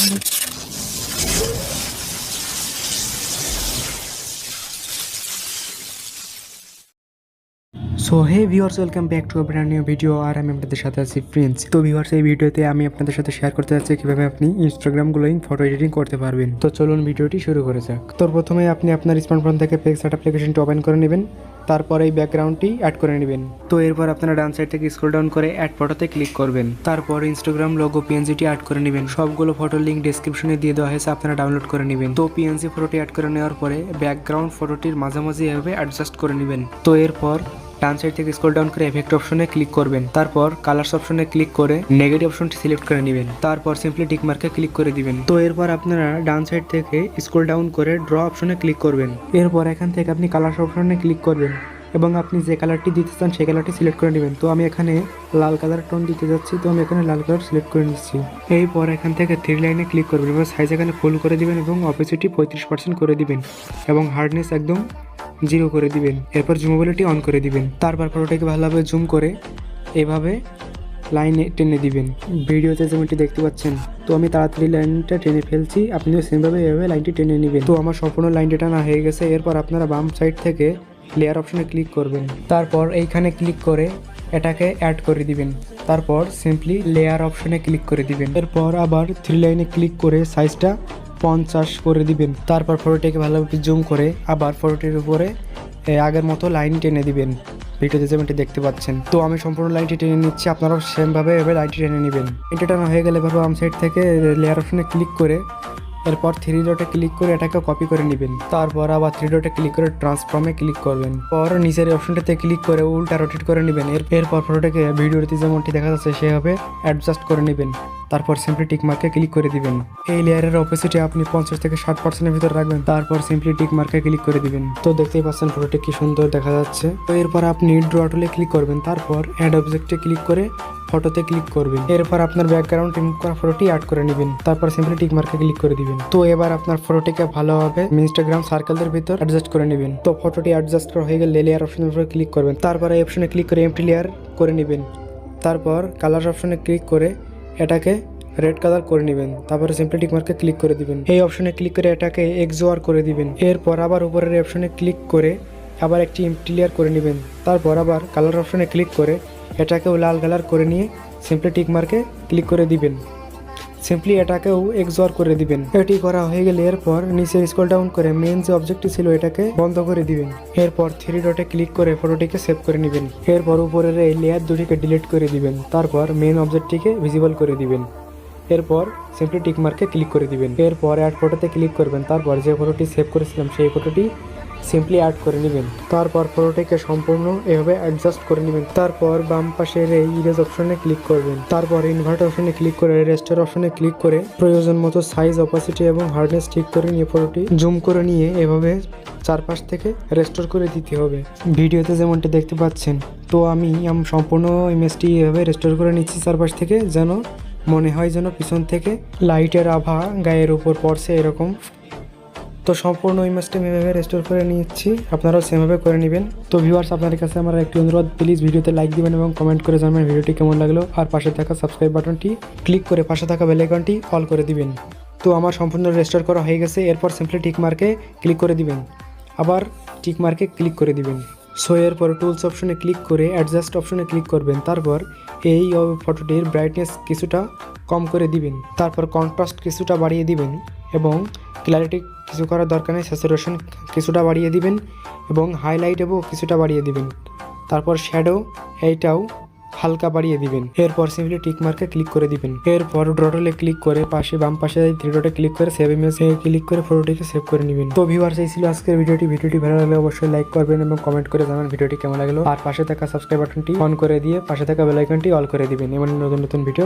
So hey viewers, welcome back to a brand new video. আর আমি আপনাদের সাথে আছি প্রিন্স। তো ভিউয়ার্স, এই ভিডিওতে আমি আপনাদের সাথে শেয়ার করতে যাচ্ছি কিভাবে আপনি ইনস্টাগ্রাম গ্লোয়িং ফটো এডিটিং করতে পারবেন। তো চলুন ভিডিওটি শুরু করে যাক। তো প্রথমে আপনি আপনার স্মার্টফোন থেকে পিক্সার্ট অ্যাপ্লিকেশনটি ওপেন করে নেবেন, তারপর এই ব্যাকগ্রাউন্ডটি অ্যাড করে নেবেন। তো এরপর আপনারা ডান সাইড থেকে স্ক্রল ডাউন করে অ্যাড ফটোতে ক্লিক করবেন। তারপর ইনস্টাগ্রাম লোগো পিএনজিটি অ্যাড করে নেবেন। সবগুলো ফটোর লিঙ্ক ডেসক্রিপশনে দিয়ে দেওয়া হয়েছে, আপনারা ডাউনলোড করে নেবেন। তো পিএনজি ফটোটি অ্যাড করে নেওয়ার পরে ব্যাকগ্রাউন্ড ফটোটির মাঝামাঝি এভাবে অ্যাডজাস্ট করে নেবেন। তো এরপর ডান সাইড থেকে স্ক্রল ডাউন করে এফেক্ট অপশনে ক্লিক করবেন। তারপর কালার্স অপশনে ক্লিক করে নেগেটিভ অপশনটি সিলেক্ট করে নেবেন। তারপর সিম্পলি টিক মার্কে ক্লিক করে দিবেন। তো এরপর আপনারা ডান সাইড থেকে স্ক্রল ডাউন করে ড্র অপশনে ক্লিক করবেন। এরপর এখান থেকে আপনি কালার্স অপশনে ক্লিক করবেন এবং আপনি যে কালারটি দিতে চান সেই কালারটি সিলেক্ট করে নেবেন। তো আমি এখানে লাল কালার টোন দিতে যাচ্ছি, তো আমি এখানে লাল কালার সিলেক্ট করে নিচ্ছি। এরপর এখান থেকে থ্রি লাইনে ক্লিক করবেন এবং সাইজ এখানে ফুল করে দিবেন এবং অপেসিটি 35% করে দিবেন এবং হার্ডনেস একদম 0 করে দিবেন। এরপর জুমেবিলিটি অন করে দিবেন। তারপর ফটোটাকে ভালোভাবে জুম করে এভাবে লাইনে টেনে দিবেন। ভিডিওতে যেমনটি দেখতে পাচ্ছেন, তো আমি তাড়াতাড়ি লাইনটা টেনে ফেলছি, আপনিও সেমভাবে এভাবে লাইনটি টেনে নেবেন। তো আমার সম্পূর্ণ লাইনটি টানা হয়ে গেছে। এরপর আপনারা বাম সাইড থেকে লেয়ার অপশনে ক্লিক করবেন। তারপর এইখানে ক্লিক করে এটাকে অ্যাড করে দিবেন। তারপর সিম্পলি লেয়ার অপশনে ক্লিক করে দিবেন। এরপর আবার থ্রি লাইনে ক্লিক করে সাইজটা 50 করে দিবেন। তারপর ফটোটিকে ভালোভাবে জুম করে আবার ফটোটির উপরে আগের মতো লাইন টেনে দিবেন, ভিডিওতে যেমনটি দেখতে পাচ্ছেন। তো আমি সম্পূর্ণ লাইনটি টেনে নিচ্ছি, আপনারাও সেমভাবে এভাবে লাইনটি টেনে নেবেন। এটা টানা হয়ে গেলে এবার বাম সাইড থেকে লেয়ার অপশনে ক্লিক করে এরপর থ্রি ডটে ক্লিক করে এটাকে কপি করে নেবেন। তারপর আবার থ্রি ডটে ক্লিক করে ট্রান্সফর্মে ক্লিক করবেন। পর নিচের অপশনটাতে ক্লিক করে উল্টা রোটেট করে নেবেন। এরপর ফটোটাকে ভিডিওতে যেমনটি দেখা যাচ্ছে সেভাবে অ্যাডজাস্ট করে নেবেন। তারপর সিম্পলি টিক মার্কে ক্লিক করে দিবেন। এই লেয়ারের অপোসিটে আপনি 50 থেকে 60% ভিতর রাখবেন। তারপর সিম্পলি টিক মার্কে ক্লিক করে দিবেন। তো দেখতেই পাচ্ছেন ফটোটি কি সুন্দর দেখা যাচ্ছে। তো এরপর আপনি ড্র টুলে ক্লিক করবেন। তারপর অ্যাড অবজেক্টে ক্লিক করে ফটোতে ক্লিক করবেন। এরপর আপনার ব্যাকগ্রাউন্ড রিমুভ করা ফটোটি অ্যাড করে নেবেন। তারপর সিম্পলি টিক মার্কে ক্লিক করে দিবেন। তো এবার আপনার ফটোটিকে ভালোভাবে ইনস্টাগ্রাম সার্কেলদের ভিতর অ্যাডজাস্ট করে নেবেন। তো ফটোটি অ্যাডজাস্ট করা হয়ে গেলে লেয়ার অপশনের উপরে ক্লিক করবেন। তারপর এই অপশনে ক্লিক করে এমটি লেয়ার করে নেবেন। তারপর কালার অপশনে ক্লিক করে এটাকে রেড কালার করে নেবেন। তারপরে সিম্পলি টিক মার্কে ক্লিক করে দিবেন। এই অপশনে ক্লিক করে এটাকে এক্সোয়ার করে দিবেন। এরপর আবার উপরের অপশনে ক্লিক করে আবার একটি এমটি লেয়ার করে নেবেন। তারপর আবার কালার অপশনে ক্লিক করে এটাকেও লাল কালার করে নিয়ে সিম্পলি টিক মার্কে ক্লিক করে দিবেন। সিম্পলি এটাকেও এক্সোয়ার করে দিবেন। এটি করা হয়ে গেলে এরপর নিচে স্ক্রল ডাউন করে মেন যে অবজেক্টটি ছিল এটাকে বন্ধ করে দিবেন। এরপর থ্রি ডটে ক্লিক করে ফটোটিকে সেভ করে নেবেন। এরপর উপরের এই লেয়ার দুটিকে ডিলিট করে দিবেন। তারপর মেন অবজেক্টটিকে ভিজিবল করে দিবেন। এরপর সিম্পলি টিক মার্কে ক্লিক করে দিবেন। এরপর অ্যাড ফটোতে ক্লিক করবেন। তারপর যে ফটোটি সেভ করেছিলাম সেই ফটোটি সিম্পলি অ্যাড করে নেবেন। তারপর ফটোটিকে সম্পূর্ণ এভাবে অ্যাডজাস্ট করে নেবেন। তারপর বাম পাশের এই ইরেজ অপশনে ক্লিক করবেন। তারপর ইনভার্ট অপশনে ক্লিক করে রেস্টোর অপশনে ক্লিক করে প্রয়োজন মতো সাইজ, অপাসিটি এবং হার্ডনেস ঠিক করে নিয়ে ফটোটি জুম করে নিয়ে এভাবে চারপাশ থেকে রেস্টোর করে দিতে হবে, ভিডিওতে যেমনটি দেখতে পাচ্ছেন। তো আমি সম্পূর্ণ ইমেজটি এভাবে রেস্টোর করে নিচ্ছি চারপাশ থেকে, যেন মনে হয় যেন পিছন থেকে লাইটের আভা গায়ের উপর পড়ছে এরকম। তো সম্পূর্ণ ইমেজটা আমি এভাবে রেস্টোর করে নিচ্ছি, আপনারাও সেমভাবে করে নেবেন। তো ভিউয়ার্স, আপনাদের কাছে আমার একটি অনুরোধ, প্লিজ ভিডিওতে লাইক দিবেন এবং কমেন্ট করে জানাবেন ভিডিওটি কেমন লাগলো। আর পাশে থাকা সাবস্ক্রাইব বাটনটি ক্লিক করে পাশে থাকা বেল আইকনটি অল করে দিবেন। তো আমার সম্পূর্ণ রেস্টোর করা হয়ে গেছে। এরপর সিম্পলি টিক মার্কে ক্লিক করে দিবেন, আবার টিক মার্কে ক্লিক করে দিবেন। সো এরপর টুলস অপশনে ক্লিক করে অ্যাডজাস্ট অপশনে ক্লিক করবেন। তারপর এই ফটোটির ব্রাইটনেস কিছুটা কম করে দিবেন। তারপর কন্ট্রাস্ট কিছুটা বাড়িয়ে দিবেন এবং ক্ল্যারিটি কিছু করার দরকার নেই, স্যাচুরেশন কিছুটা বাড়িয়ে দিবেন এবং হাইলাইটও কিছুটা বাড়িয়ে দিবেন। তারপর শ্যাডো এইটাও হালকা বাড়িয়ে দিবেন। এরপর সিম্পলি টিক মার্কে ক্লিক করে দিবেন। এরপর ড্র টুলে ক্লিক করে পাশে বাম পাশে থ্রি ডটে ক্লিক করে সেভ ইমেজ ক্লিক করে ফটোটিকে সেভ করে নেবেন। তো ভিউয়ার্স, এই ছিল আজকের ভিডিওটি ভালো লাগলে অবশ্যই লাইক করবেন এবং কমেন্ট করে জানাবেন ভিডিওটি কেমন লাগলো। আর পাশে থাকা সাবস্ক্রাইব বাটনটি অন করে দিয়ে পাশে থাকা বেল আইকনটি অল করে দিবেন এমন নতুন নতুন ভিডিও